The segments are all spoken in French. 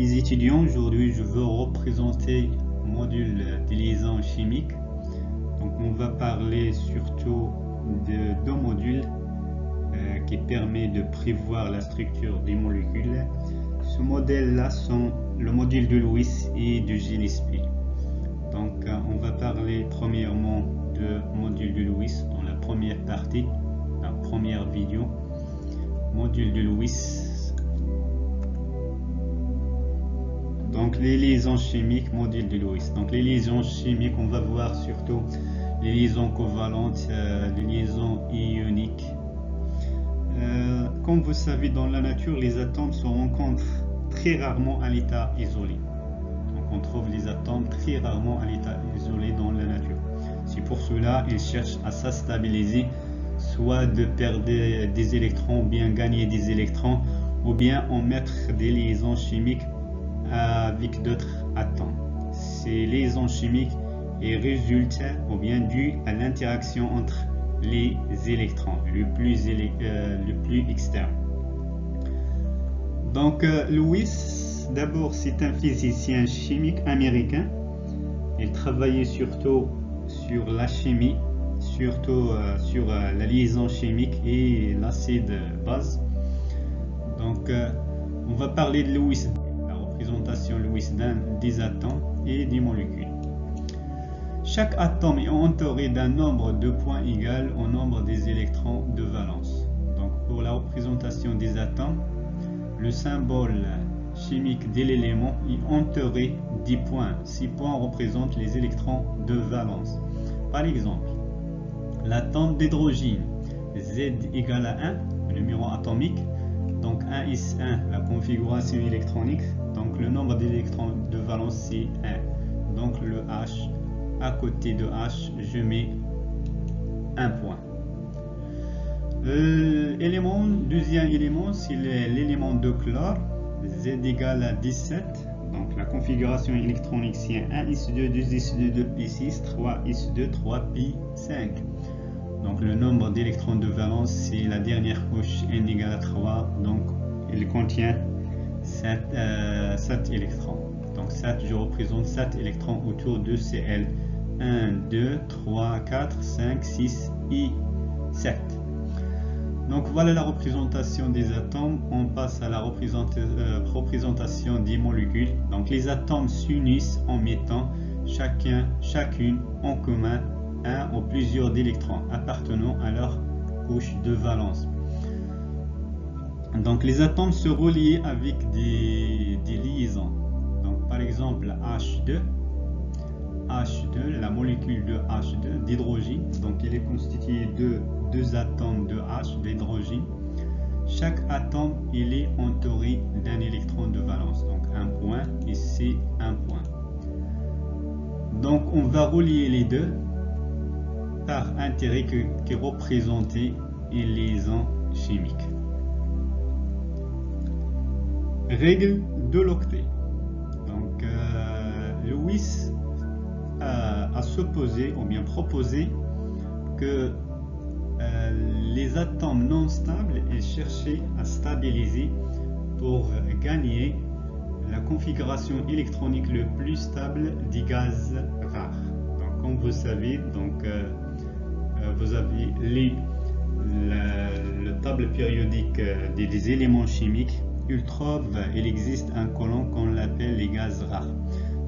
les étudiants, aujourd'hui je veux représenter le module des liaisons chimiques. Donc on va parler surtout de deux modules qui permettent de prévoir la structure des molécules. Ce modèle-là sont le module de Lewis et de Gillespie. Donc on va parler premièrement du module de Lewis dans la première partie, la première vidéo. Module de Lewis. Donc les liaisons chimiques, module de Lewis. Donc les liaisons chimiques, on va voir surtout les liaisons covalentes, les liaisons ioniques. Comme vous savez, dans la nature, les atomes se rencontrent très rarement à l'état isolé. Donc on trouve les atomes très rarement à l'état isolé dans la nature. C'est pour cela qu'ils cherchent à se stabiliser, soit de perdre des électrons ou bien gagner des électrons, ou bien en mettre des liaisons chimiques avec d'autres atomes. Ces liaisons chimiques résultent ou bien dues à l'interaction entre les électrons, le plus externe. Donc Lewis, d'abord, c'est un physicien chimique américain. Il travaillait surtout sur la chimie, surtout sur la liaison chimique et l'acide base. Donc on va parler de Lewis, la représentation Lewis des atomes et des molécules. Chaque atome est entouré d'un nombre de points égal au nombre des électrons de valence. Donc pour la représentation des atomes, le symbole chimique de l'élément est entouré d points. Ces points représentent les électrons de valence. Par exemple, l'atome d'hydrogène, Z égale à 1, le numéro atomique. Donc 1s1, la configuration électronique. Donc le nombre d'électrons de valence c'est 1. Donc le H, à côté de H, je mets un point. Deuxième élément, c'est l'élément de chlore, Z égale à 17. Donc la configuration électronique c'est 1s2, 2s2, 2p6, 3s2, 3p5. Donc le nombre d'électrons de valence c'est la dernière couche, n égale à 3. Donc il contient 7 électrons. Donc 7, je représente 7 électrons autour de Cl. 1, 2, 3, 4, 5, 6 et 7. Donc voilà la représentation des atomes. On passe à la représentation des molécules. Donc les atomes s'unissent en mettant chacune en commun un ou plusieurs électrons appartenant à leur couche de valence. Donc les atomes se relient avec des liaisons. Donc par exemple H2, la molécule de H2 d'hydrogène, donc il est constitué de deux atomes de H d'hydrogène. Chaque atome il est entouré d'un électron de valence, donc un point et c'est un point. Donc on va relier les deux par un trait qui représente une liaison chimique. Règle de l'octet. Donc Lewis a supposé ou bien proposé que les atomes non stables aient cherché à stabiliser pour gagner la configuration électronique le plus stable des gaz rares. Donc comme vous savez, donc vous avez lu la table périodique des éléments chimiques. Il trouve, il existe un colon qu'on appelle les gaz rares.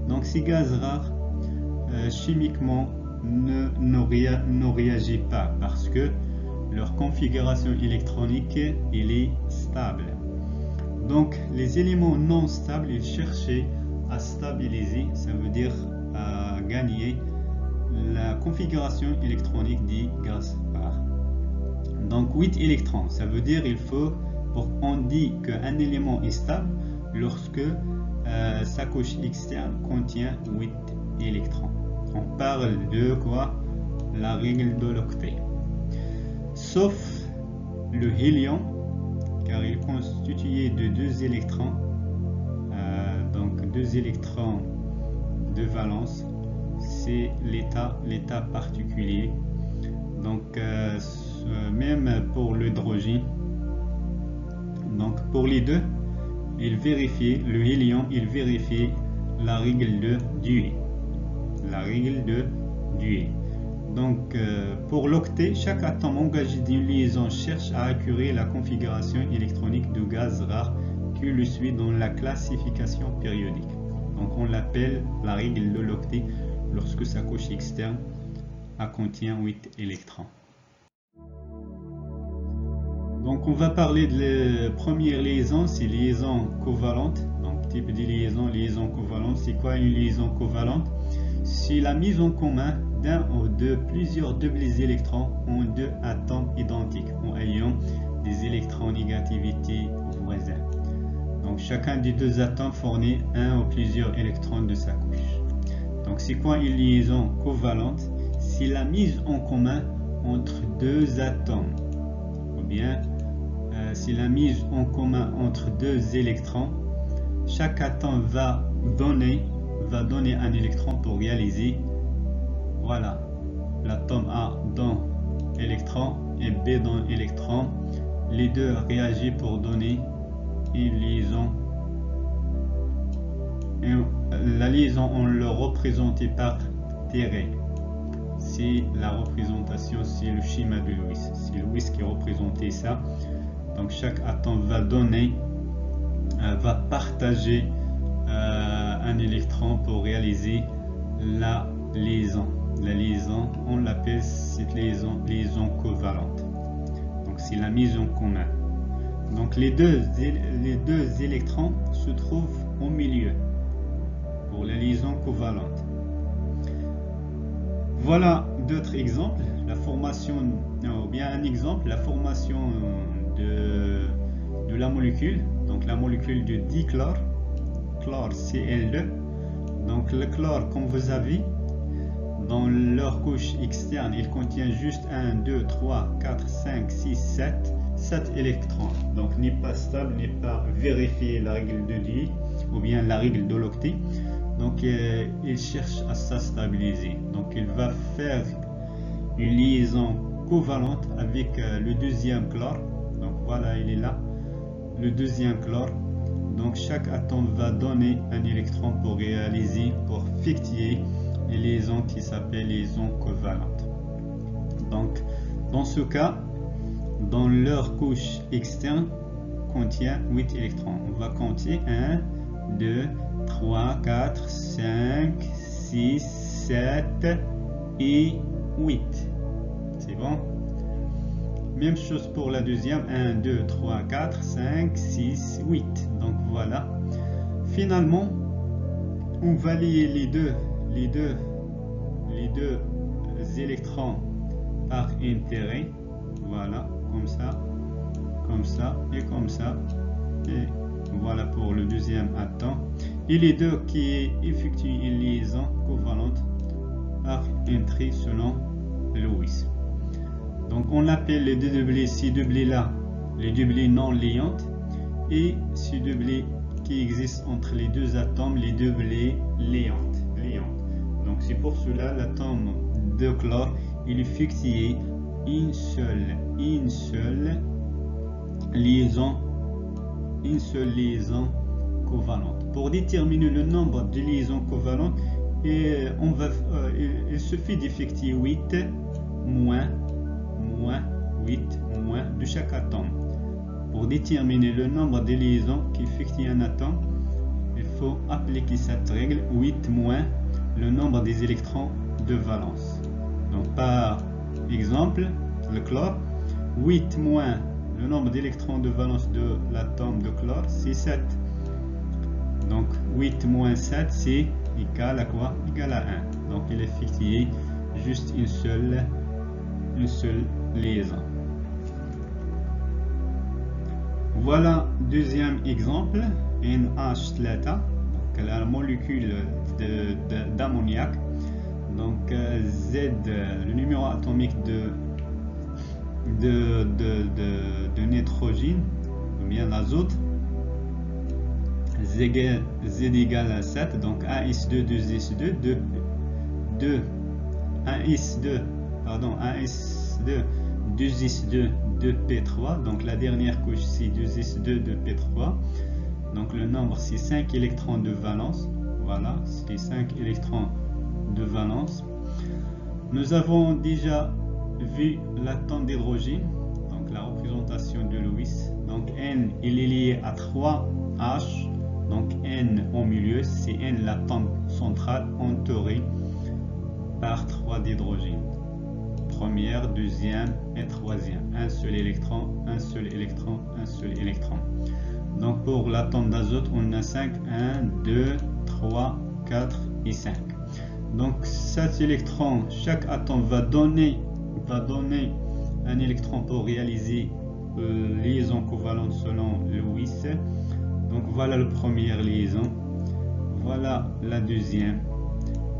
Donc ces gaz rares chimiquement ne réagissent pas parce que leur configuration électronique elle est stable. Donc les éléments non stables ils cherchaient à stabiliser, ça veut dire à gagner la configuration électronique des gaz rares. Donc 8 électrons, ça veut dire il faut, on dit qu'un élément est stable lorsque sa couche externe contient 8 électrons. On parle de quoi? La règle de l'octet. Sauf le hélium, car il est constitué de 2 électrons, donc 2 électrons de valence, c'est l'état particulier. Donc même pour l'hydrogène, donc pour les deux, il vérifie, le hélium, il vérifie la règle de Dewey. La règle de Dewey. Donc, pour l'octet, chaque atome engagé d'une liaison cherche à accurer la configuration électronique de gaz rare qui le suit dans la classification périodique. Donc, on l'appelle la règle de l'octet lorsque sa couche externe contient 8 électrons. Donc, on va parler de la première liaison, c'est liaison covalente. Donc, type de liaison covalente. C'est quoi une liaison covalente? C'est la mise en commun d'un ou de plusieurs doubles électrons en deux atomes identiques en ayant des électronégativités voisines. Donc, chacun des deux atomes fournit un ou plusieurs électrons de sa couche. Donc, c'est quoi une liaison covalente? C'est la mise en commun entre deux atomes, ou bien c'est la mise en commun entre deux électrons. Chaque atome va donner un électron pour réaliser, voilà, l'atome A donne électron et B donne électron. Les deux réagissent pour donner une liaison. Et la liaison, on le représente par T. C'est la représentation, c'est le schéma de Lewis. C'est Lewis qui représentait ça. Donc chaque atome va donner, va partager un électron pour réaliser la liaison. La liaison, on l'appelle cette liaison covalente. Donc c'est la mise en commun. Donc les deux électrons se trouvent au milieu pour la liaison covalente. Voilà d'autres exemples. La formation, ou bien un exemple, la formation de la molécule. Donc la molécule de dichlore, chlore Cl2. Donc le chlore, comme vous avez, dans leur couche externe, il contient juste 1, 2, 3, 4, 5, 6, 7 électrons. Donc n'est pas stable, n'est pas vérifié la règle de Dewey ou bien la règle de l'octet. Donc il cherche à se stabiliser. Donc il va faire une liaison covalente avec le deuxième chlore. Donc voilà, il est là, le deuxième chlore. Donc chaque atome va donner un électron pour réaliser, pour effectuer une liaison qui s'appelle liaison covalente. Donc dans ce cas, dans leur couche externe contient 8 électrons. On va compter 1, 2, 3, 4, 5, 6, 7 et 8. C'est bon? Même chose pour la deuxième. 1, 2, 3, 4, 5, 6, 8. Donc voilà. Finalement, on va lier les deux électrons par intérêt. Voilà, comme ça et comme ça. Et voilà pour le deuxième atome. Et les deux qui effectuent une liaison covalente par intérêt selon Lewis. Donc on appelle les deux doublés, ces doublés là, les doublés non liantes, et ces doublés qui existent entre les deux atomes, les doublés liantes. Donc c'est pour cela l'atome de chlore, il effectue une seule liaison covalente. Pour déterminer le nombre de liaisons covalentes, il suffit d'effectuer 8 moins de chaque atome. Pour déterminer le nombre de liaisons qu'effectue un atome, il faut appliquer cette règle, 8 moins le nombre des électrons de valence. Donc par exemple, le chlore, 8 moins le nombre d'électrons de valence de l'atome de chlore, c'est 7. Donc 8 moins 7, c'est égal à quoi? Égal à 1. Donc il effectue juste une seule liaison. Voilà deuxième exemple, NH3, donc la molécule d'ammoniac. Donc Z, le numéro atomique de nitrogène, ou bien l'azote, Z égale à 7, donc 1s2, 2s2, 2s2, 2p3, donc la dernière couche c'est 2s2, 2p3, Donc le nombre c'est 5 électrons de valence. Voilà, c'est 5 électrons de valence. Nous avons déjà vu l'atome d'hydrogène, donc la représentation de Lewis. Donc N il est lié à 3H, donc N au milieu, c'est N l'atome central entouré par 3 d'hydrogène. Première, deuxième et troisième. Un seul électron, un seul électron, un seul électron. Donc pour l'atome d'azote, on a 5, 1, 2, 3, 4 et 5. Donc cet électron, chaque atome va donner un électron pour réaliser liaison covalente selon Lewis. Donc voilà la première liaison, voilà la deuxième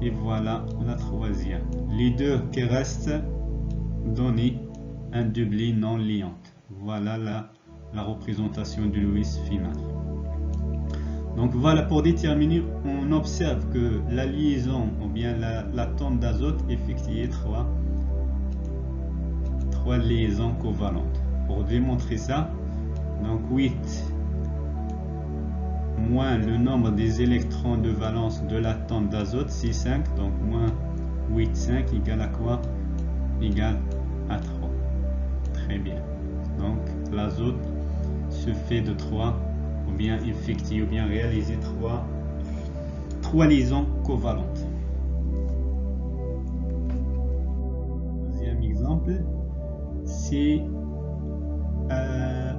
et voilà la troisième. Les deux qui restent donnent un doublet non liant. Voilà la représentation de Lewis finale. Donc voilà, pour déterminer, on observe que la liaison ou bien l'atome d'azote effectue trois liaisons covalentes. Pour démontrer ça, donc 8 moins le nombre des électrons de valence de l'atome d'azote, c'est 5, donc moins 8, 5 égale à quoi? Égale à 3. Très bien. Donc l'azote se fait de 3, ou bien effectue, ou bien réaliser 3 liaisons covalentes. Deuxième exemple, c'est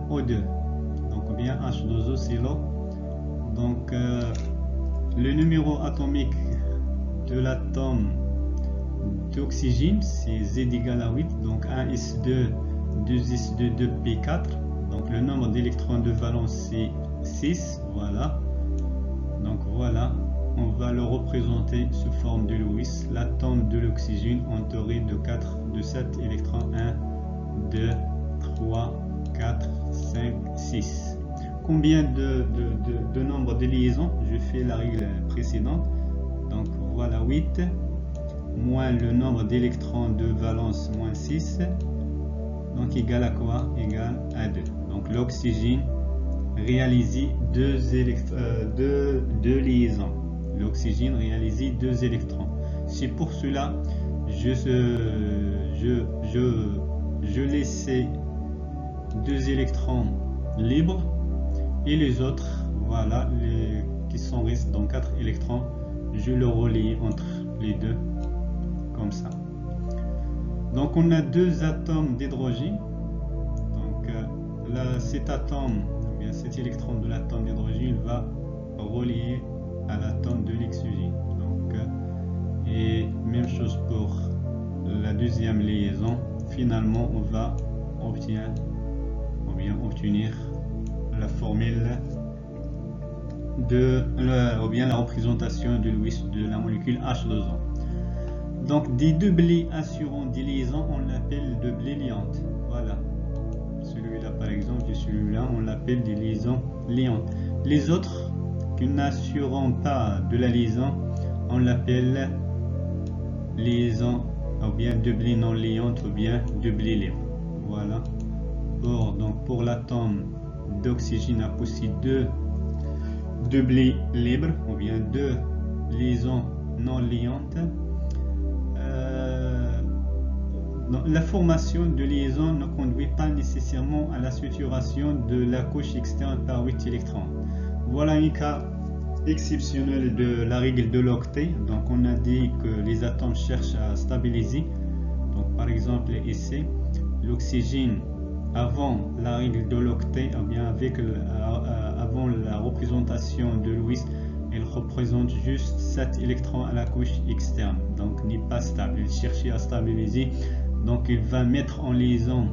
O2, donc ou bien H2O, c'est l'eau. Donc le numéro atomique de l'atome d'oxygène c'est Z égale à 8, donc 1s2, 2s2, 2p4. Donc le nombre d'électrons de valence c'est 6, voilà. Donc voilà, on va le représenter sous forme de Lewis. L'atome de l'oxygène entouré de 7 électrons, 1, 2, 3, 4, 5, 6. Combien de nombre de liaisons? Je fais la règle précédente. Donc voilà 8 moins le nombre d'électrons de valence moins 6, donc égal à quoi? Égal à 2. Donc l'oxygène réalise deux liaisons. L'oxygène réalise 2 électrons. C'est pour cela je laissais 2 électrons libres et les autres, voilà, qui sont restés dans 4 électrons, je le relie entre les deux comme ça. Donc on a 2 atomes d'hydrogène. Donc cet atome, bien cet électron de l'atome d'hydrogène va relier à l'atome de l'oxygène. Donc et même chose pour la deuxième liaison. Finalement on va obtenir la formule ou bien la représentation de Lewis de la molécule H2O. Donc des doublets assurant des liaisons, on l'appelle doublets liantes. Voilà. Celui-là par exemple et celui-là, on l'appelle des liaisons liantes. Les autres qui n'assurent pas de la liaison, on l'appelle liaison ou bien doublets non liantes ou bien doublets libres. Voilà. Pour l'atome d'oxygène a possède 2 doublets libres ou bien 2 liaisons non liantes. La formation de liaison ne conduit pas nécessairement à la saturation de la couche externe par 8 électrons. Voilà un cas exceptionnel de la règle de l'octet. Donc on a dit que les atomes cherchent à stabiliser. Donc par exemple ici, l'oxygène avant la règle de l'octet, ou bien avant la représentation de Lewis, il représente juste 7 électrons à la couche externe, donc n'est pas stable. Il cherchait à stabiliser, donc il va mettre en liaison,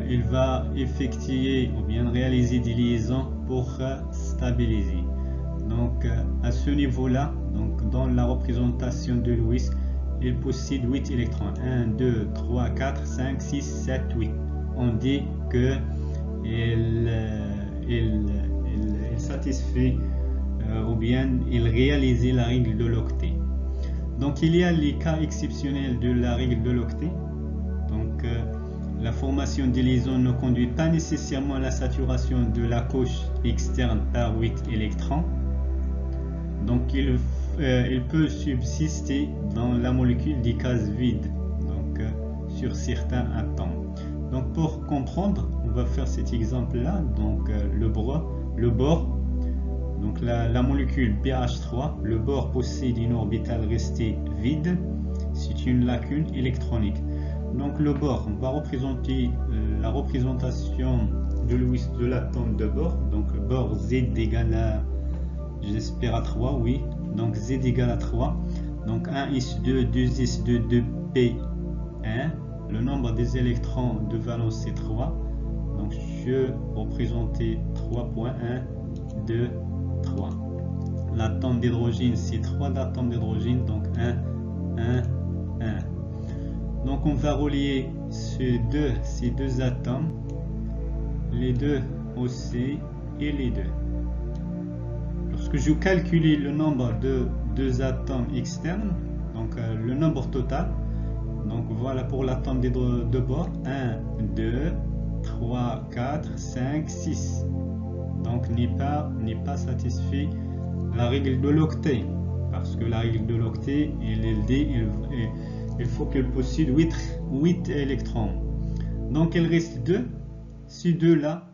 il va effectuer ou bien réaliser des liaisons pour stabiliser. Donc à ce niveau-là, donc dans la représentation de Lewis, il possède 8 électrons. 1, 2, 3, 4, 5, 6, 7, 8. On dit que il satisfait ou bien il réalisait la règle de l'octet. Donc il y a les cas exceptionnels de la règle de l'octet. Donc la formation des liaisons ne conduit pas nécessairement à la saturation de la couche externe par 8 électrons. Donc il peut subsister dans la molécule des cases vides, donc sur certains atomes. Donc pour comprendre, on va faire cet exemple là. Donc le bore, donc la molécule BH3, le bore possède une orbitale restée vide. C'est une lacune électronique. Donc le bore, on va représenter la représentation de Lewis de l'atome de bore. Donc le bore Z égale à, j'espère à 3, oui. Donc Z égale à 3. Donc 1s2, 2s2, 2p1. Le nombre des électrons de valence c'est 3. Donc je représenter 3.1, 2, 3. L'atome d'hydrogène c'est 3 atomes d'hydrogène. Donc 1, 1, 1. Donc on va relier ces deux atomes, les deux OC et les deux. Lorsque je calcule le nombre de deux atomes externes, donc le nombre total, donc voilà pour l'atome de bord, 1, 2, 3, 4, 5, 6. Donc n'est pas satisfait la règle de l'octet, parce que la règle de l'octet, il faut qu'elle possède 8 électrons. Donc il reste 2. Ces deux-là,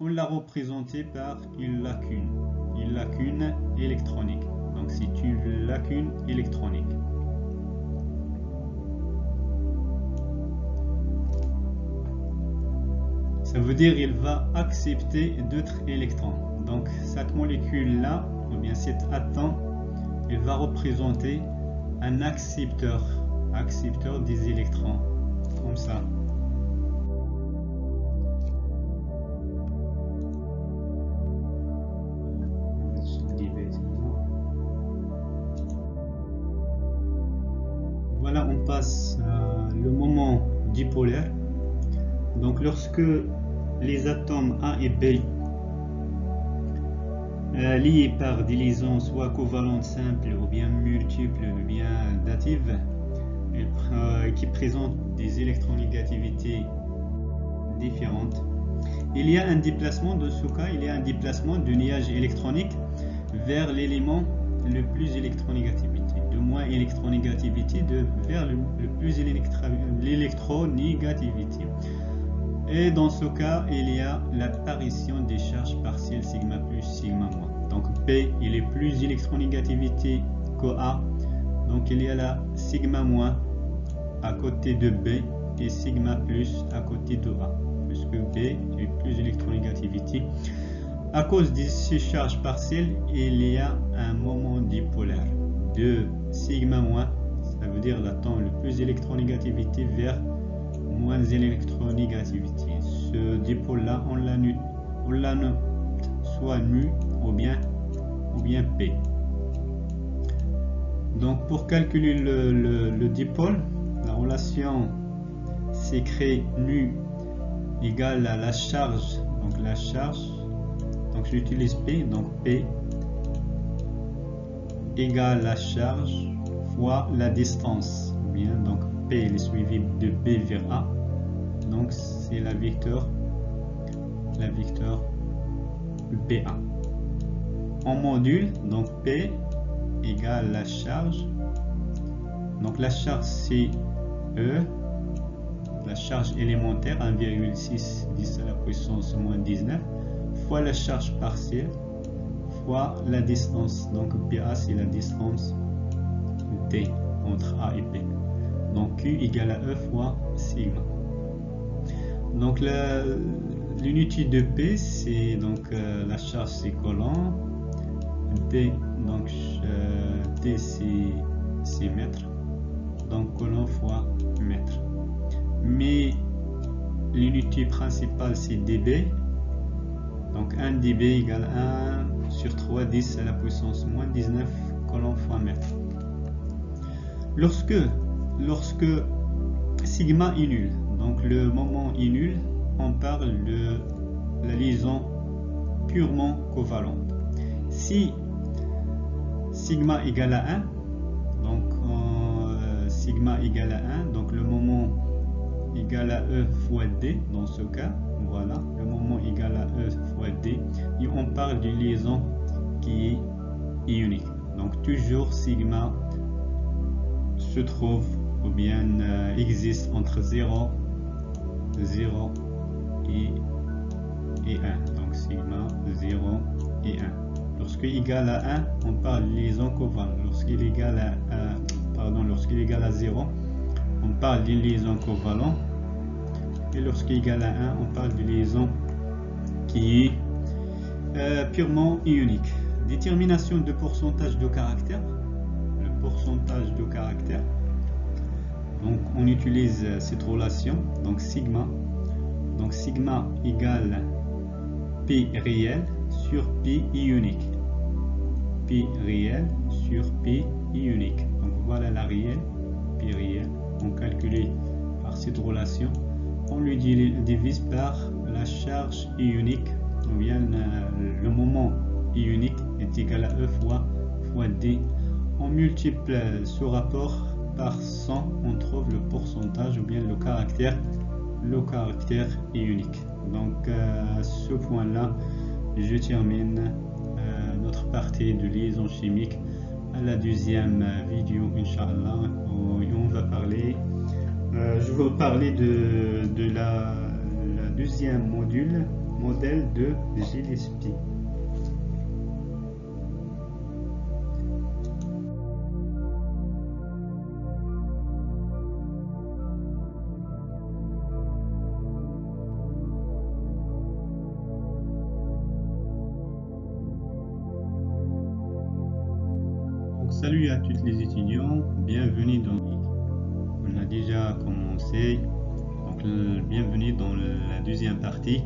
on l'a représenté par une lacune électronique. Donc c'est une lacune électronique. Ça veut dire qu'il va accepter d'autres électrons. Donc cette molécule-là, ou bien cet atome, il va représenter un accepteur des électrons, comme ça. Voilà, on passe le moment dipolaire. Donc lorsque les atomes A et B liés par des liaisons soit covalentes simples ou bien multiples ou bien datives, qui présentent des électronégativités différentes, il y a un déplacement. Dans ce cas, il y a un déplacement du nuage électronique vers l'élément le plus électronégativité, de moins électronégativité vers le plus l'électronégativité. Et dans ce cas, il y a l'apparition des charges partielles sigma plus, sigma moins. Donc P, il est plus électronégativité que A. Donc il y a la sigma moins à côté de B et sigma plus à côté de A. Puisque B est plus électronégativité. À cause de ces charges partielles, il y a un moment dipolaire de sigma moins. Ça veut dire l'atome le plus électronégativité vers moins électronégativité. Ce dipôle-là, on la note soit nu ou bien P. Donc pour calculer le dipôle, la relation s'écrit nu égale à la charge. Donc la charge, donc j'utilise P, donc P égale la charge fois la distance. Bien, donc P est suivi de B vers A, donc c'est la vecteur BA. En module, donc P égale la charge, donc la charge c'est E, la charge élémentaire 1,6 10 à la puissance moins 19 fois la charge partielle fois la distance. Donc PA c'est la distance D entre A et P. Donc Q égale à E fois sigma. Donc l'unité de P c'est donc la charge c'est coulomb, D donc D c'est mètre, donc coulomb fois mètre. Mais l'unité principale c'est dB, donc 1 dB égale 1 sur 3 10 à la puissance moins 19 coulomb fois mètre. Lorsque sigma est nul, donc le moment est nul, on parle de la liaison purement covalente. Si sigma égale à 1, donc sigma égale à 1, donc le moment égale à E fois D dans ce cas. Voilà, le moment égal à E fois D. Et on parle d'une liaison qui est ionique. Donc toujours sigma se trouve ou bien existe entre 0 et 1. Donc sigma 0 et 1. Lorsqu'il est égal à 1, on parle de liaison covalente. Lorsqu'il est égal à 0, on parle d'une liaison covalente. Et lorsqu'il est égal à 1, on parle de liaison qui est purement ionique. Détermination de pourcentage de caractère. Le pourcentage de caractère. Donc on utilise cette relation. Donc sigma égale P réel sur P ionique. P réel sur P ionique. Donc voilà la réelle, P réel. On calcule par cette relation. On lui divise par la charge ionique, ou bien le moment ionique est égal à E fois D. On multiplie ce rapport par 100, on trouve le pourcentage ou bien le caractère ionique. Donc à ce point là je termine notre partie de liaison chimique. À la deuxième vidéo Inch'Allah, où on va parler je vais parler de la deuxième modèle de Gillespie. Salut à tous les étudiants, bienvenue dans... On a déjà commencé, donc bienvenue dans la deuxième partie.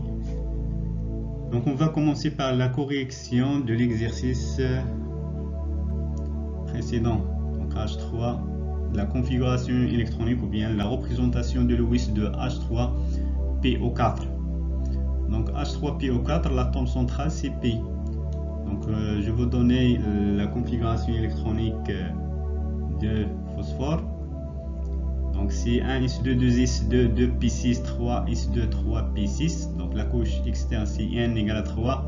Donc on va commencer par la correction de l'exercice précédent. Donc H3, la configuration électronique ou bien la représentation de Lewis de H3PO4. Donc H3PO4, l'atome central c'est P. Donc je vais vous donner la configuration électronique de phosphore. Donc c'est 1 S2, 2 S2, 2 P6, 3 S2, 3 P6. Donc la couche externe c'est N égale à 3.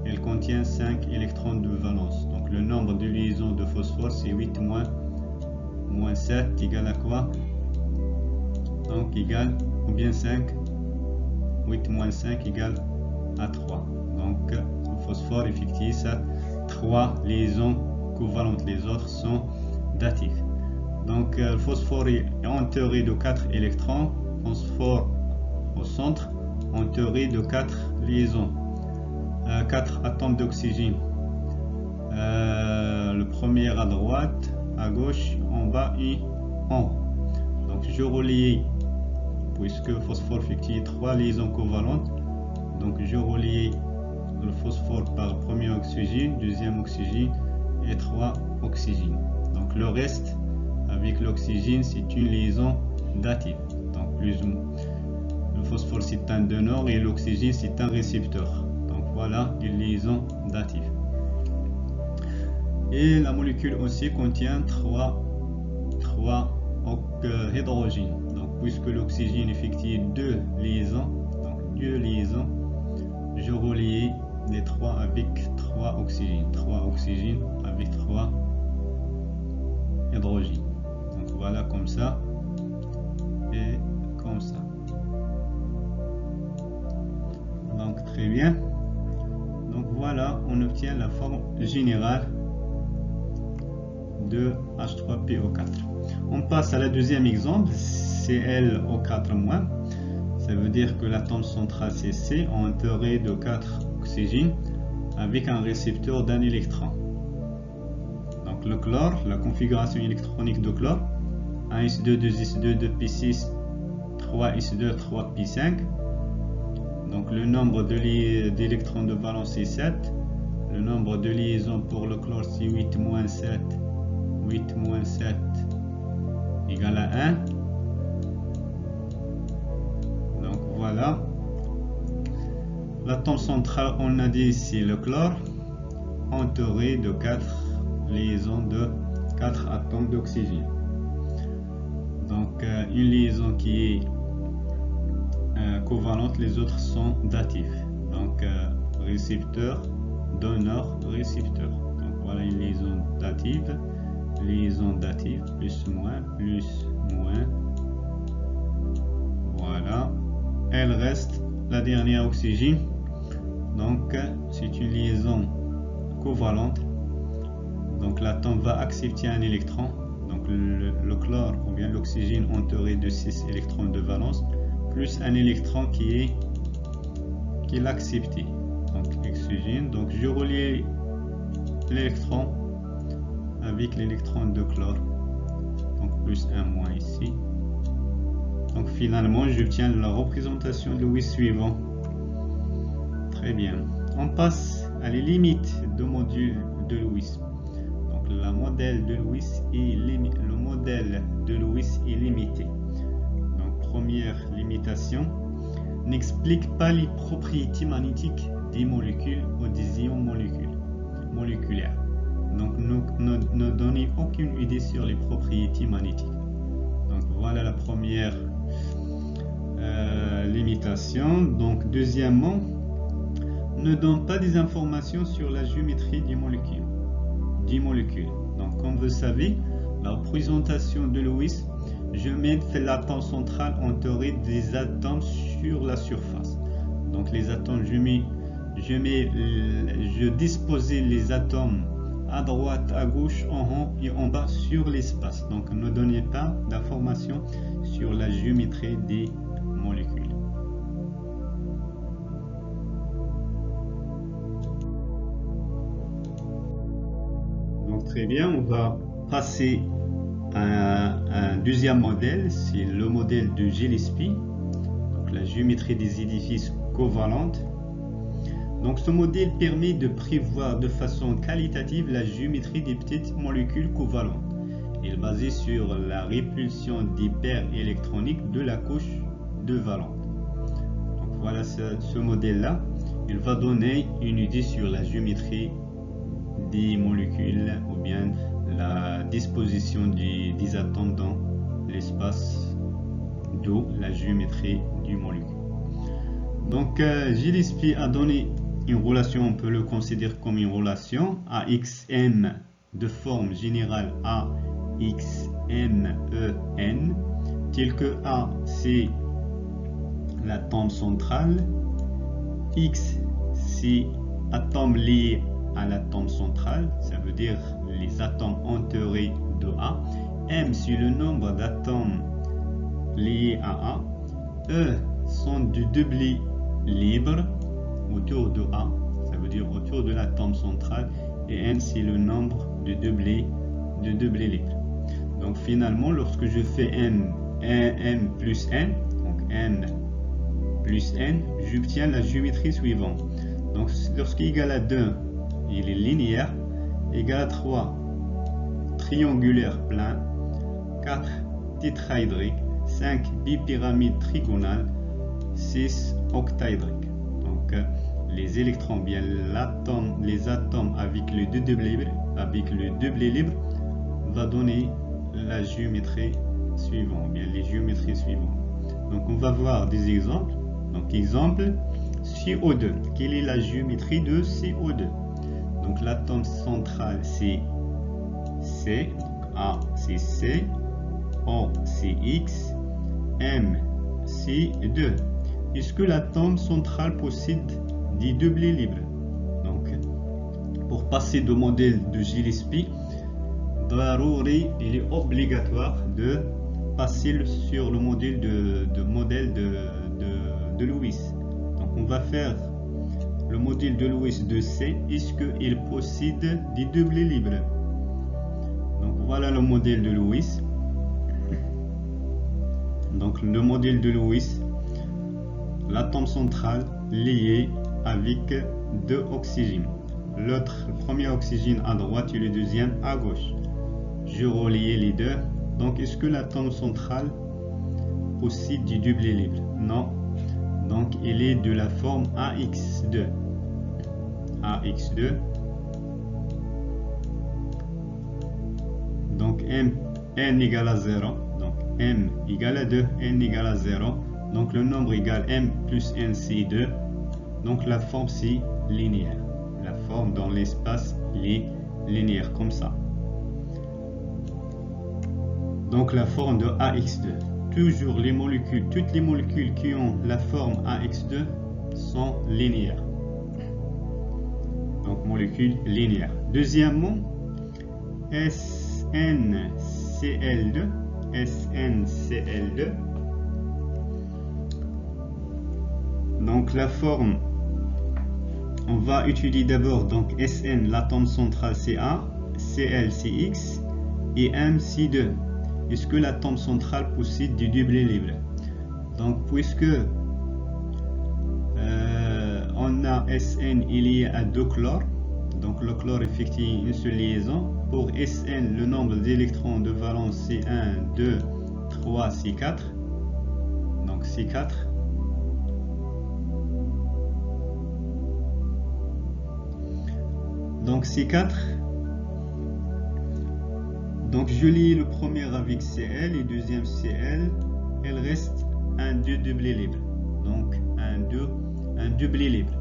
Elle contient 5 électrons de valence. Donc le nombre de liaisons de phosphore c'est 8 moins 7 égale à quoi? Donc égale, ou bien 5, 8 moins 5 égale à 3. Donc le phosphore effectue ça 3 liaisons covalentes, les autres sont datifs. Donc le phosphore est entouré de 4 électrons, phosphore au centre, entouré de 4 liaisons, 4 atomes d'oxygène. Le premier à droite, à gauche, en bas et en haut. Donc je relie, puisque le phosphore effectue 3 liaisons covalentes, donc je relie le phosphore par premier oxygène, deuxième oxygène et 3 oxygènes. Donc le reste avec l'oxygène c'est une liaison dative. Donc plus ou moins le phosphore c'est un donneur et l'oxygène c'est un récepteur. Donc voilà une liaison dative. Et la molécule aussi contient 3 hydrogènes. Donc puisque l'oxygène effectue 2 liaisons, donc 2 liaisons, je relie les 3 avec 3 oxygènes. 3 oxygènes avec 3 hydrogènes. Donc voilà comme ça et comme ça. Donc très bien. Donc voilà, on obtient la forme générale de H3PO4. On passe à la deuxième exemple, ClO4-. Ça veut dire que l'atome central c'est C entouré de 4 oxygènes avec un récepteur d'un électron. Donc le chlore, la configuration électronique de chlore, 1 S2, 2 S2, 2 P6, 3 S2, 3 P5. Donc le nombre d'électrons de valence est 7. Le nombre de liaisons pour le chlore c'est 8 moins 7. 8 moins 7 égale à 1. Donc voilà. L'atome central, on a dit c'est le chlore, entouré de 4 liaisons de 4 atomes d'oxygène. Donc une liaison qui est covalentes, les autres sont datifs. Donc récepteur, donneur, récepteur. Donc voilà une liaison dative, plus, moins. Voilà. Elle reste la dernière oxygène. Donc c'est une liaison covalente. Donc l'atome va accepter un électron. Donc le chlore ou bien l'oxygène entouré de 6 électrons de valence, plus un électron qui l'a accepté. Donc oxygène. Donc je relie l'électron avec l'électron de chlore. Donc plus un moins ici. Donc finalement j'obtiens la représentation de Lewis suivant. Très bien. On passe à les limites du modèle de Lewis. Donc le modèle de Lewis est limité. Donc première limitation, n'explique pas les propriétés magnétiques des molécules ou des ions moléculaires. Donc ne donnez aucune idée sur les propriétés magnétiques. Donc voilà la première limitation. Donc deuxièmement, ne donne pas des informations sur la géométrie des molécules. Donc comme vous savez, la représentation de Lewis, je mets l'atome central entouré des atomes sur la surface. Donc les atomes, je disposais les atomes à droite, à gauche, en haut et en bas sur l'espace. Donc ne donnez pas d'informations sur la géométrie des molécules. Donc très bien, on va passer à un deuxième modèle, c'est le modèle de Gillespie, donc la géométrie des édifices covalentes. Donc ce modèle permet de prévoir de façon qualitative la géométrie des petites molécules covalentes. Il est basé sur la répulsion des paires électroniques de la couche de valente. Donc voilà ce modèle-là, il va donner une idée sur la géométrie des molécules ou bien la disposition des atomes dans l'espace, d'où la géométrie du molécule. Donc Gillespie a donné une relation, on peut le considérer comme une relation AXM de forme générale AXMEN, tel que A c'est l'atome central, X c'est atome lié à l'atome central, ça veut dire les atomes entourés de A, M c'est le nombre d'atomes liés à A, E sont du doublet libre autour de A, ça veut dire autour de l'atome central, et N c'est le nombre de doublets libres. Donc finalement lorsque je fais M plus N, donc N plus N, j'obtiens la géométrie suivante. Donc lorsqu'il est égal à 2, il est linéaire, égal à 3, triangulaire plein, 4, tétraédrique, 5, bipyramide trigonale, 6, octaédrique. Donc les électrons, bien les atomes avec le doublet libre, va donner la géométrie suivante, bien les géométries suivantes. Donc on va voir des exemples. Donc exemple, CO2. Quelle est la géométrie de CO2? Donc l'atome central c'est C, A c'est C, O c'est X, M c'est 2. Est-ce que l'atome central possède des doublets libres? Donc pour passer du modèle de Gillespie, il est obligatoire de passer sur le modèle de Lewis. Donc on va faire le modèle de Lewis de C. Est-ce qu'il possède des doublets libres? Donc voilà le modèle de Lewis. Donc le modèle de Lewis, l'atome central lié avec 2 oxygènes. Le premier oxygène à droite et le deuxième à gauche. Je relie les deux. Donc est-ce que l'atome central possède du doublet libre? Non. Donc il est de la forme AX2. AX2. Donc N égale à 0. Donc M égale à 2, N égale à 0. Donc le nombre égale m plus n c2. Donc la forme c'est linéaire. La forme dans l'espace est linéaire comme ça. Donc la forme de AX2. Toujours les molécules, toutes les molécules qui ont la forme AX2 sont linéaires. Donc molécules linéaires. Deuxièmement, SNCl2. SNCl2. Donc la forme, on va étudier d'abord donc SN, l'atome central CA, Cl CX et M C2. Est-ce que l'atome central possède du double libre? Donc puisque on a SN lié à deux chlores, donc le chlore effectue une seule liaison. Pour SN, le nombre d'électrons de valence c'est 1, 2, 3, c'est 4. Donc c'est 4. Donc c'est 4. Donc je lis le premier avec Cl et deuxième Cl. Il reste un double libre. Donc un double libre.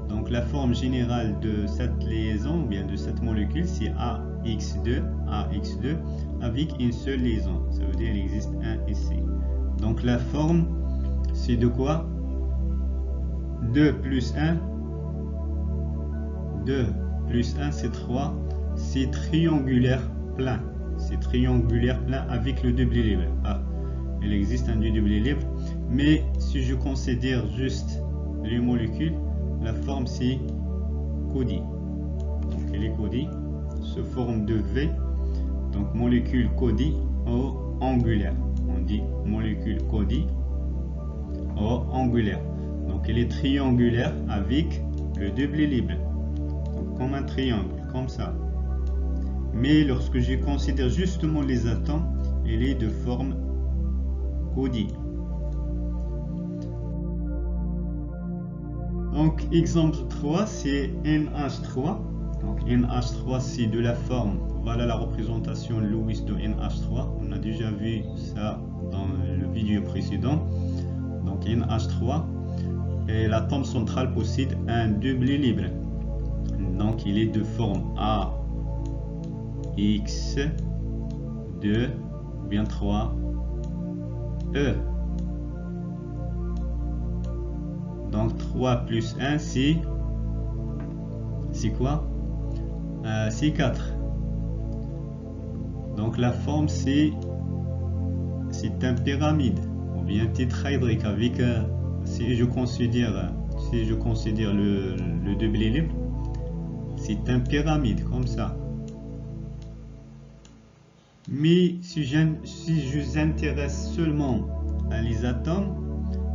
Donc la forme générale de cette liaison, ou bien de cette molécule, c'est AX2 avec une seule liaison. Ça veut dire qu'il existe un ici. Donc la forme, c'est de quoi? 2 plus 1. 2 plus 1, c'est 3. C'est triangulaire plein. C'est triangulaire plein avec le double libre. Ah, il existe un double libre. Mais si je considère juste les molécules, la forme c'est CODI. Donc elle est CODI sous forme de V. Donc molécule CODI au angulaire. On dit molécule CODI au angulaire. Donc elle est triangulaire avec le double libre. Donc comme un triangle, comme ça. Mais lorsque je considère justement les atomes, elle est de forme CODI. Donc exemple 3 c'est NH3. Donc NH3 c'est de la forme, voilà la représentation Lewis de NH3. On a déjà vu ça dans le vidéo précédent. Donc NH3 et l'atome central possède un double libre. Donc il est de forme AX2 bien 3 E. Donc 3 plus 1 c'est quoi? C'est 4. Donc la forme c'est un pyramide ou bien tétraédrique avec si je considère le double libre, c'est un pyramide comme ça. Mais si je m'intéresse seulement à les atomes,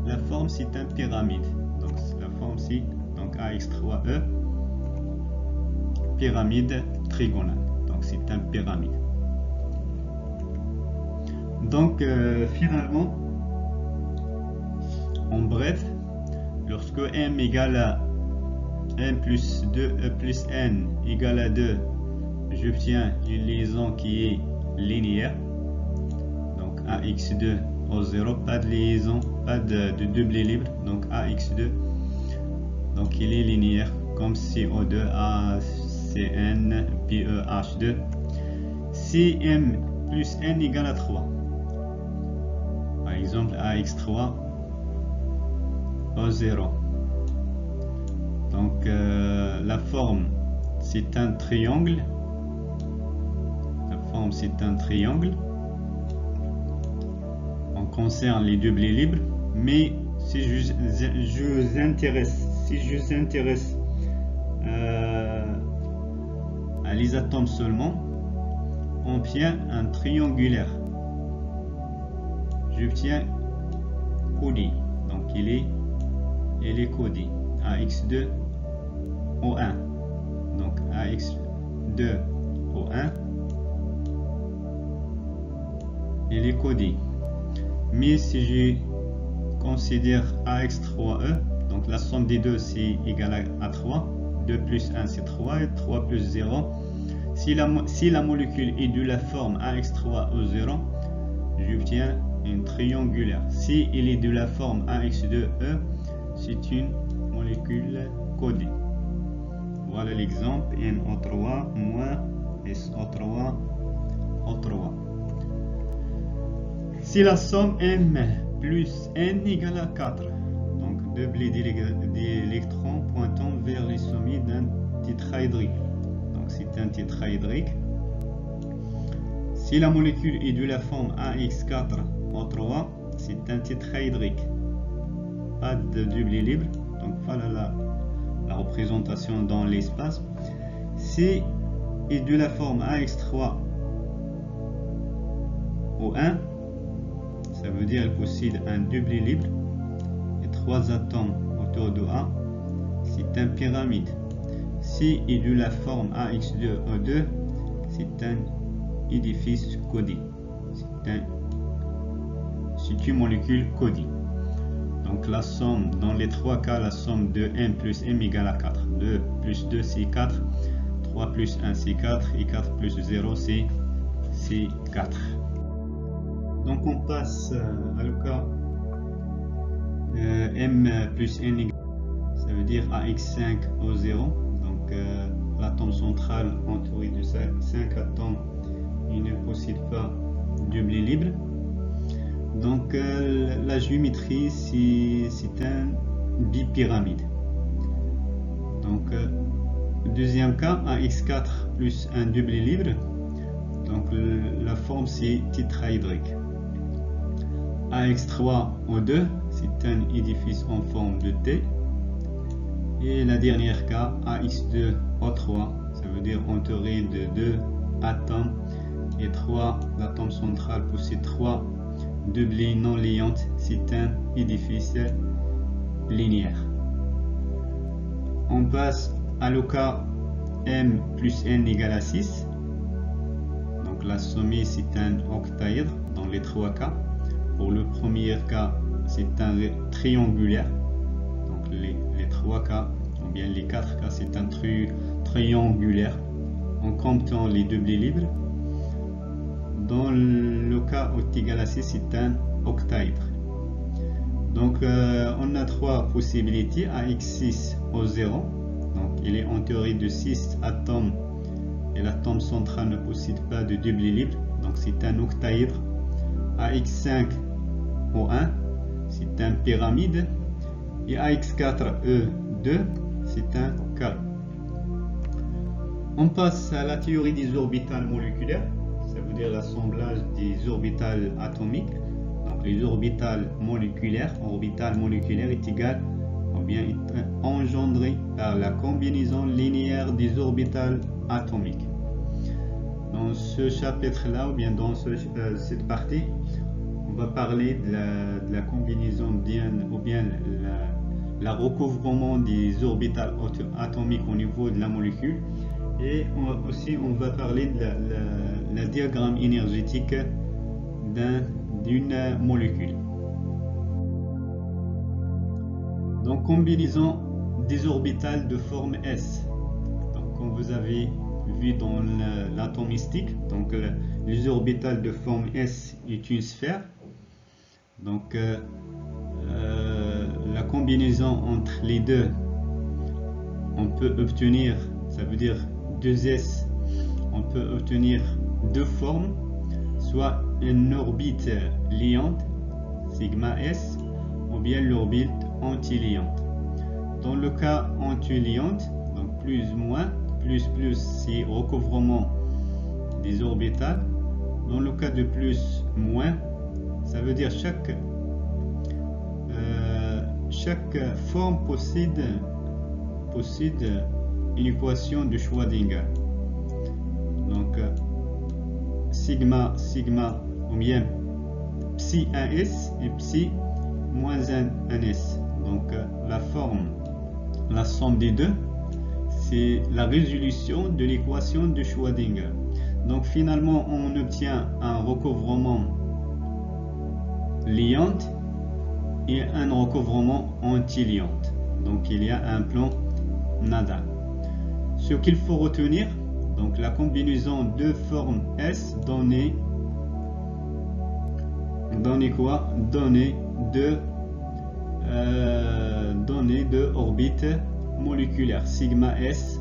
la forme c'est un pyramide. Donc la forme c'est donc AX3E, pyramide trigonale. Donc c'est un pyramide. Donc finalement, en bref, lorsque m égale à n plus 2 plus n égale à 2, j'obtiens une liaison qui est linéaire. Donc AX2 au 0, pas de liaison, pas de double libre. Donc AX2, donc il est linéaire comme CO2 ACN PeH2. Si m plus n égale à 3, par exemple AX3 au 0. Donc la forme c'est un triangle. La forme c'est un triangle. On concerne les doubles libres, mais si je m'intéresse à les atomes seulement, on obtient un triangulaire. J'obtiens CODI. Donc il est CODI. AX2 O1. Donc AX2 O1, il est CODI. Mais si je considère AX3E, donc la somme des deux c'est égal à 3, 2 plus 1 c'est 3, et 3 plus 0. Si la molécule est de la forme AX3O0, j'obtiens une triangulaire. Si il est de la forme AX2E, c'est une molécule codée. Voilà l'exemple, NO3 moins SO3 O3. Si la somme M plus N égale à 4, donc deux blés d'électrons pointant vers les sommets d'un tétraédrique. Donc c'est un tétraédrique. Si la molécule est de la forme AX4O3, c'est un tétraédrique. Pas de doublé libre, donc voilà la représentation dans l'espace. Si est de la forme AX3O1, ça veut dire qu'elle possède un doublé libre et 3 atomes autour de A, c'est un pyramide. Si est de la forme AX2O2, c'est un édifice codé. C'est une molécule codée. Donc la somme, dans les trois cas, la somme de M plus M égale à 4. 2 plus 2 c'est 4, 3 plus 1 c'est 4 et 4 plus 0 c'est 4. Donc on passe à le cas M plus N égale, ça veut dire AX5O0. Donc l'atome central entouré de 5 atomes, il ne possède pas doublé libre. Donc la géométrie c'est un bipyramide. Donc deuxième cas, AX4 plus un doublé libre. Donc la forme c'est tétraédrique. AX3O2 c'est un édifice en forme de T. Et la dernière cas, AX2O3, ça veut dire entouré de 2 atomes et 3 atomes centrales possèdent 3 doublés non liantes, c'est un édifice linéaire. On passe à le cas M plus N égale à 6. Donc la sommée c'est un octaèdre dans les trois cas. Pour le premier cas c'est un triangulaire. Donc les trois cas, ou bien les 4 cas, c'est un triangulaire en comptant les doublés libres. Dans le cas où égal à 6, c'est un octaèdre. Donc on a trois possibilités. AX6O0, donc il est entouré de 6 atomes et l'atome central ne possède pas de doublé libre, donc c'est un octaèdre. AX5O1, c'est un pyramide. Et AX4E2, c'est un carré. On passe à la théorie des orbitales moléculaires, ça veut dire l'assemblage des orbitales atomiques. Donc les orbitales moléculaires est égal ou bien est engendré par la combinaison linéaire des orbitales atomiques. Dans ce chapitre-là, ou bien dans cette partie, on va parler de la combinaison ou bien la recouvrement des orbitales atomiques au niveau de la molécule, et on va parler de la diagramme énergétique d'une molécule. Donc combinaison des orbitales de forme S. Donc comme vous avez vu dans l'atomistique, donc les orbitales de forme S est une sphère. Donc la combinaison entre les deux, on peut obtenir, ça veut dire 2S, on peut obtenir deux formes, soit une orbite liante, sigma S, ou bien l'orbite antiliante. Dans le cas antiliante, donc plus moins, plus c'est recouvrement des orbitales. Dans le cas de plus moins, ça veut dire chaque forme possède une équation de Schrödinger. Donc sigma ou bien psi 1s et psi moins 1s. Donc la somme des deux, c'est la résolution de l'équation de Schrödinger. Donc finalement on obtient un recouvrement liante et un recouvrement antiliante. Donc il y a un plan Nadal. Ce qu'il faut retenir, donc la combinaison de formes S donner quoi? Donner deux orbites moléculaires, sigma S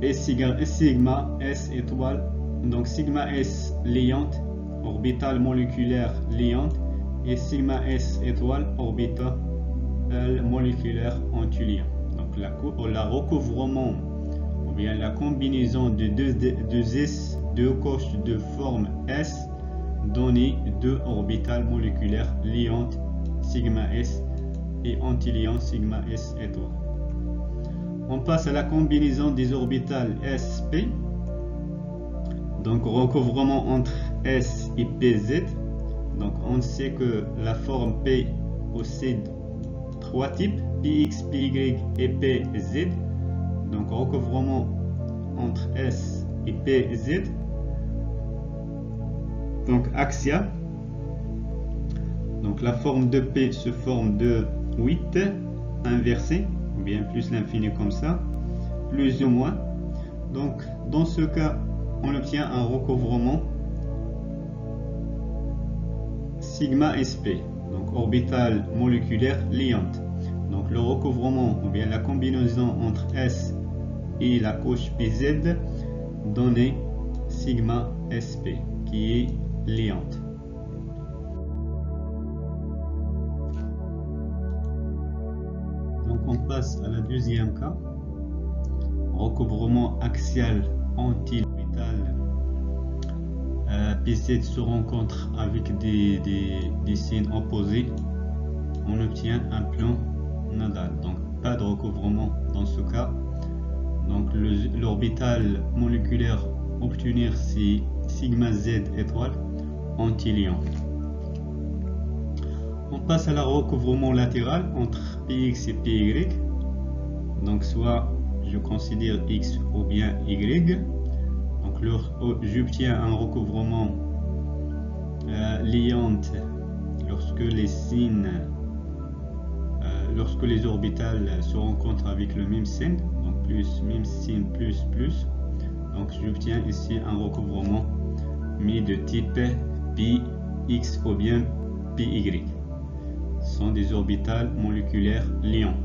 et sigma S étoile. Donc sigma S liante, orbitale moléculaire liante, et sigma S étoile, orbitale moléculaire anti-liant. Donc la recouvrement ou bien la combinaison de deux couches de forme S donner deux orbitales moléculaires liantes sigma S et anti-liant sigma S étoile. On passe à la combinaison des orbitales SP. Donc recouvrement entre S et PZ. Donc on sait que la forme P possède trois types, PX, PY et PZ. Donc recouvrement entre S et PZ. Donc axial. Donc la forme de P se forme de 8 inversé, ou bien plus l'infini comme ça, plus ou moins. Donc dans ce cas, on obtient un recouvrement sigma SP, donc orbitale moléculaire liante. Donc le recouvrement ou bien la combinaison entre S et la couche PZ donnait sigma SP qui est liante. Donc on passe à la deuxième cas, recouvrement axial anti-orbital. PZ se rencontre avec des signes opposés, on obtient un plan nodal, donc pas de recouvrement dans ce cas. Donc l'orbital moléculaire obtenir c'est sigma Z étoile anti-liant. On passe à la recouvrement latéral entre PX et PY. Donc soit je considère X ou bien Y. Donc j'obtiens un recouvrement liante lorsque les signes, lorsque les orbitales se rencontrent avec le même signe, donc plus, même signe, plus, plus. Donc j'obtiens ici un recouvrement mis de type PX ou bien PY. Ce sont des orbitales moléculaires liants.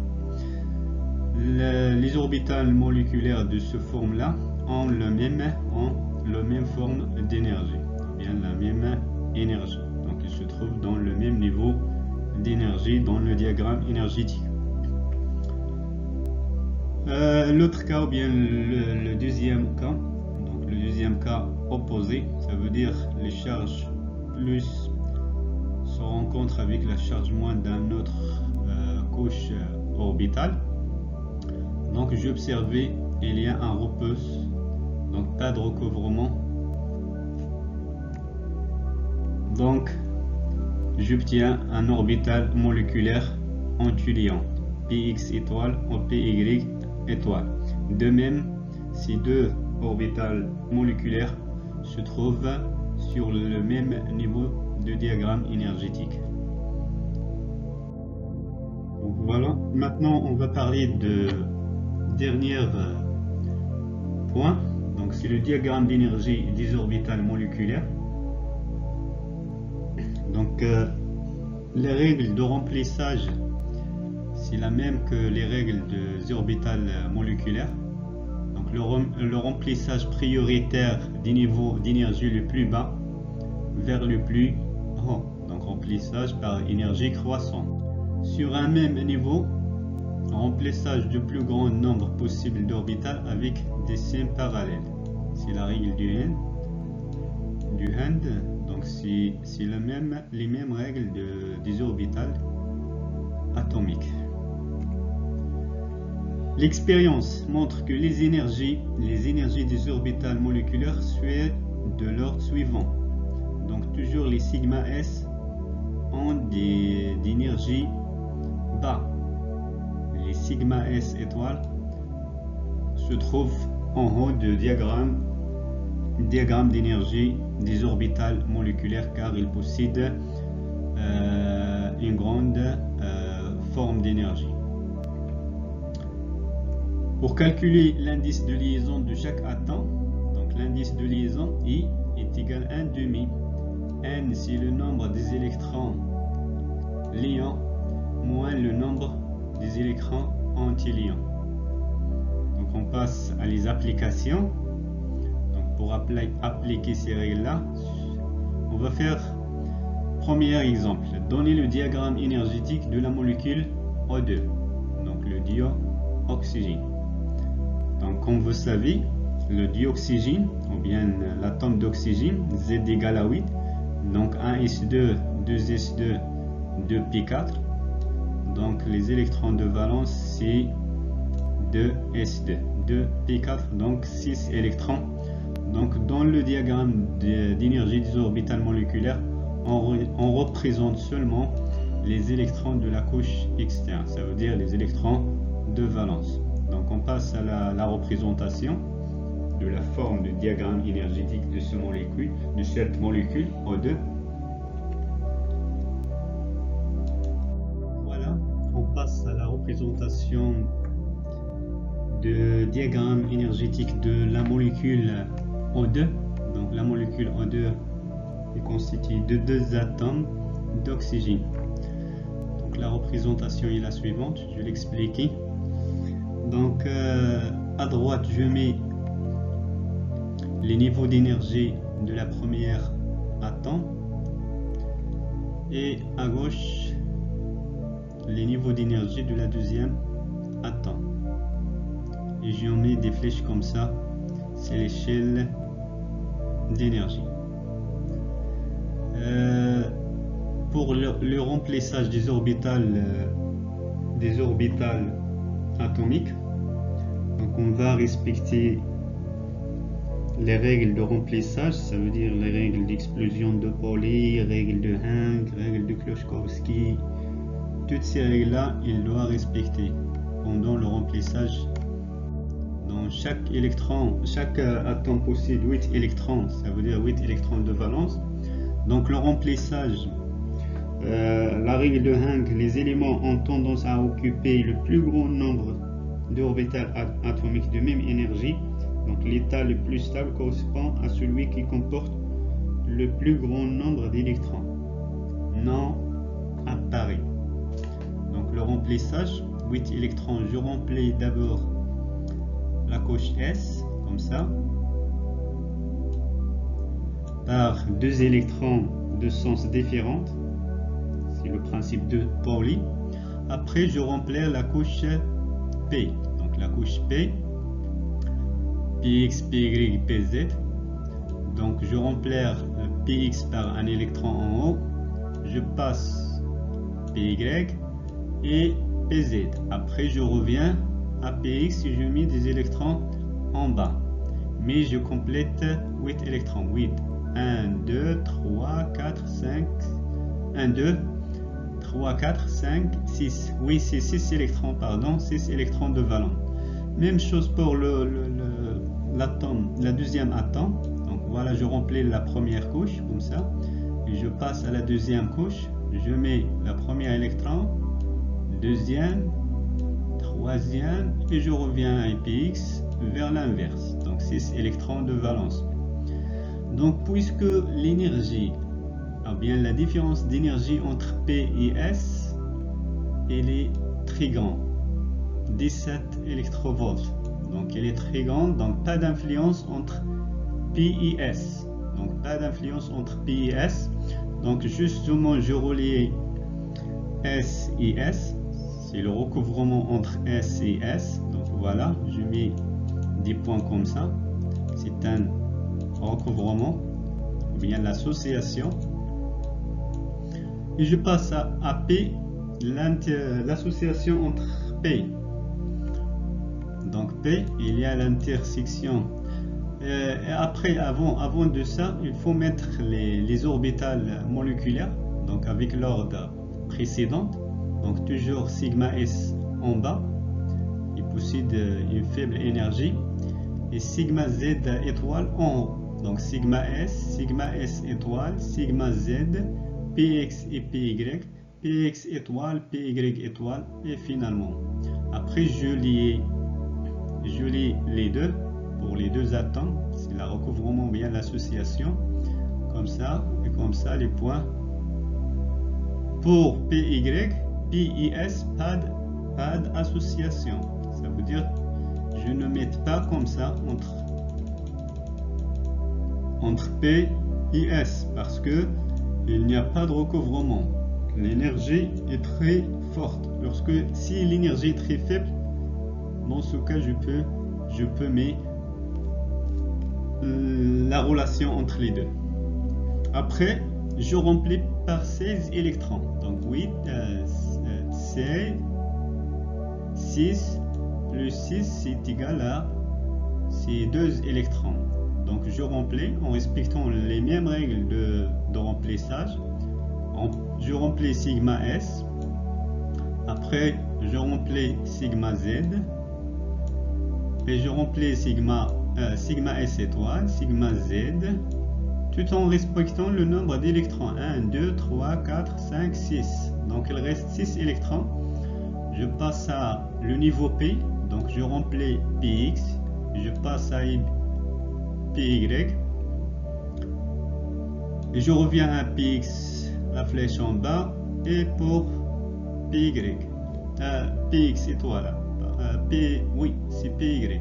Les orbitales moléculaires de ce forme-là ont la même forme d'énergie, bien la même énergie. Donc ils se trouvent dans le même niveau d'énergie dans le diagramme énergétique. L'autre cas ou bien le deuxième cas, donc le deuxième cas opposé, ça veut dire les charges plus se rencontrent avec la charge moins d'un autre couche orbitale. Donc j'ai observé il y a un repousse, donc pas de recouvrement. Donc j'obtiens un orbital moléculaire anti-liant, PX étoile ou PY étoile. De même, ces deux orbitales moléculaires se trouvent sur le même niveau de diagramme énergétique. Donc voilà, maintenant on va parler de dernier point. Donc c'est le diagramme d'énergie des orbitales moléculaires. Donc les règles de remplissage c'est la même que les règles des orbitales moléculaires. Donc le remplissage prioritaire des niveaux d'énergie le plus bas vers le plus haut. Donc remplissage par énergie croissante. Sur un même niveau, remplissage du plus grand nombre possible d'orbitales avec des signes parallèles. C'est la règle du Hand. Donc c'est les mêmes règles des orbitales atomiques. L'expérience montre que les énergies des orbitales moléculaires sont de l'ordre suivant. Donc toujours les sigma S ont des énergies bas. Les sigma S étoiles se trouvent en haut du diagramme d'énergie des orbitales moléculaires car ils possèdent une grande forme d'énergie. Pour calculer l'indice de liaison de chaque atome, donc l'indice de liaison I est égal à 1/2 c'est le nombre des électrons liants moins le nombre des électrons anti-liants. Donc on passe à les applications. Donc pour appliquer ces règles-là, on va faire premier exemple. Donner le diagramme énergétique de la molécule O2, donc le dioxygène. Donc comme vous savez, le dioxygène, ou bien l'atome d'oxygène, Z égale à 8, donc 1s2, 2s2, 2p4. Donc les électrons de valence c'est 2s2, 2p4, donc 6 électrons. Donc dans le diagramme d'énergie des orbitales moléculaires, on représente seulement les électrons de la couche externe, ça veut dire les électrons de valence. Donc on passe à la représentation de la forme du diagramme énergétique de cette molécule O2. Voilà, on passe à la représentation du diagramme énergétique de la molécule O2. Donc la molécule O2 est constituée de 2 atomes d'oxygène. Donc la représentation est la suivante, je vais l'expliquer. Donc à droite je mets les niveaux d'énergie de la première atome et à gauche les niveaux d'énergie de la deuxième atome. Et j'en mets des flèches comme ça, c'est l'échelle d'énergie. Pour le remplissage des orbitales atomiques, donc on va respecter les règles de remplissage, ça veut dire les règles d'explosion de Pauli, règles de Hank, règles de Kloshkovsky. Toutes ces règles-là, il doit respecter pendant le remplissage. Dans chaque atome possède 8 électrons, ça veut dire 8 électrons de valence. Donc le remplissage, la règle de Hank, les éléments ont tendance à occuper le plus grand nombre d'orbitales atomiques de même énergie. Donc l'état le plus stable correspond à celui qui comporte le plus grand nombre d'électrons non apparus. Donc le remplissage, 8 électrons, je remplis d'abord la couche S, comme ça, par 2 électrons de sens différents. C'est le principe de Pauli. Après, je remplis la couche P. Donc la couche P, Px, Py, Pz. Donc je remplis Px par un électron en haut. Je passe Py et Pz. Après, je reviens à Px et je mets des électrons en bas. Mais je complète 8 électrons. 8. 1, 2, 3, 4, 5. 1, 2, 3, 4, 5, 6. Oui, c'est 6 électrons, pardon. 6 électrons de valence. Même chose pour la deuxième atome. Donc voilà, je remplis la première couche, comme ça. Et je passe à la deuxième couche. Je mets la première électron, deuxième, troisième, et je reviens à Px vers l'inverse. Donc 6 électrons de valence. Donc puisque l'énergie, ou bien la différence d'énergie entre P et S, elle est très grande, 17 électrovolts. Donc elle est très grande, donc pas d'influence entre P et S. Donc pas d'influence entre P et S. Donc justement je relie S et S. C'est le recouvrement entre S et S. Donc voilà, je mets des points comme ça. C'est un recouvrement, ou bien l'association. Et je passe à P, l'association entre P. Donc P, il y a l'intersection. Et après, avant de ça, il faut mettre les orbitales moléculaires, donc avec l'ordre précédent. Donc toujours sigma S en bas, il possède une faible énergie, et sigma Z étoile en haut. Donc sigma S étoile, sigma Z, Px et Py, Px étoile, Py étoile, et finalement. Après je lis les deux, pour les deux atomes, c'est le recouvrement ou bien l'association, comme ça, et comme ça les points. Pour PY, PIS, pas d'association. Ça veut dire je ne mets pas comme ça entre P et S parce que il n'y a pas de recouvrement. L'énergie est très forte. Si l'énergie est très faible, dans ce cas je peux mettre la relation entre les deux. Après je remplis par 16 électrons. Donc 6 plus 6 c'est égal à ces 2 électrons. Donc je remplis en respectant les mêmes règles de remplissage. Je remplis sigma S. Après je remplis sigma Z. Et je remplis sigma S étoile, sigma Z, tout en respectant le nombre d'électrons. 1, 2, 3, 4, 5, 6. Donc il reste 6 électrons. Je passe à le niveau P. Donc je remplis PX. Je passe à PY. Et je reviens à PX, la flèche en bas. Et pour PY. PX étoile. Oui, c'est PY.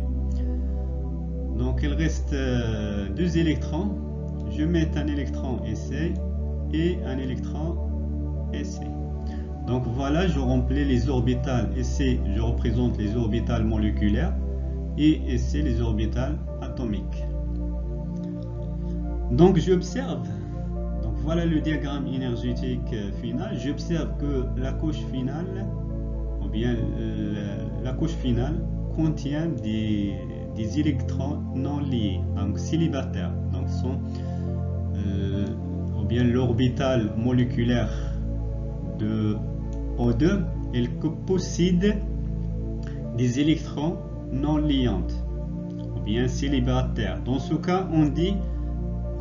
Donc il reste 2 électrons. Je mets un électron essai et un électron essai. Donc voilà, je remplis les orbitales. Essai, je représente les orbitales moléculaires et essai les orbitales atomiques. Donc j'observe. Donc voilà le diagramme énergétique final. J'observe que la couche finale, ou bien la couche finale, contient des électrons non liés, donc célibataires. Donc ou bien l'orbital moléculaire de O2, elle possède des électrons non liants, ou bien célibataires. Dans ce cas, on dit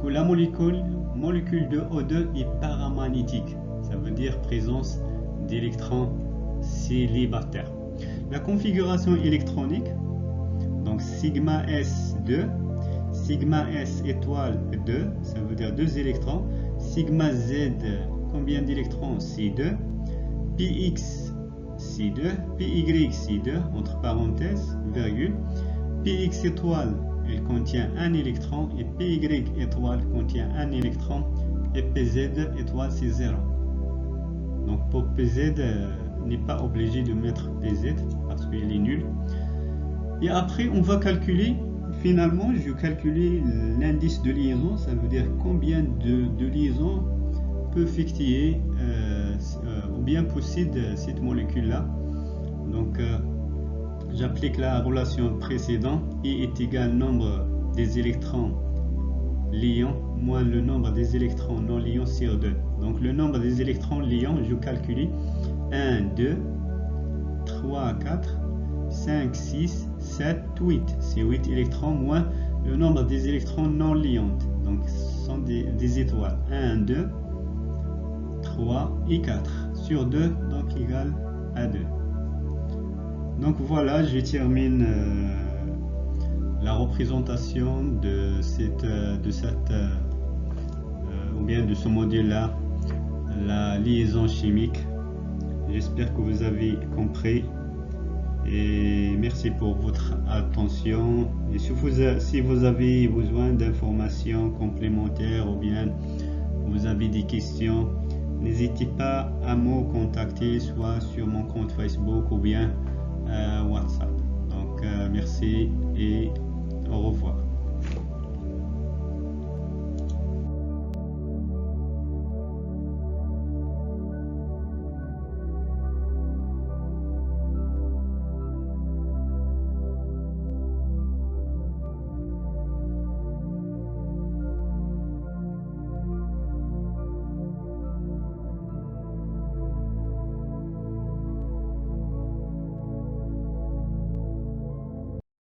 que la molécule de O2 est paramagnétique. Ça veut dire présence d'électrons célibataires. La configuration électronique, donc sigma S2, sigma S étoile 2, ça veut dire 2 électrons, sigma Z, combien d'électrons? C2, PX C2, PY C2, entre parenthèses, virgule, PX étoile, elle contient un électron, et PY étoile contient un électron, et PZ étoile c'est 0. Donc pour PZ, n'est pas obligé de mettre PZ parce qu'il est nul. Et après on va calculer, finalement je calculer l'indice de liaison. Ça veut dire combien de liaisons peut effectuer ou bien possède cette molécule là. Donc j'applique la relation précédente, I est égal au nombre des électrons liants moins le nombre des électrons non liants sur 2. Donc le nombre des électrons liants, je calcule 1, 2, 3, 4, 5, 6, 7, 8. C'est 8 électrons moins le nombre des électrons non liants. Donc ce sont des étoiles. 1, 2, 3 et 4 sur 2, donc égal à 2. Donc voilà, je termine la représentation de ce modèle là, la liaison chimique. J'espère que vous avez compris et merci pour votre attention. Et si vous avez besoin d'informations complémentaires ou bien vous avez des questions, n'hésitez pas à me contacter soit sur mon compte Facebook ou bien WhatsApp. Donc merci et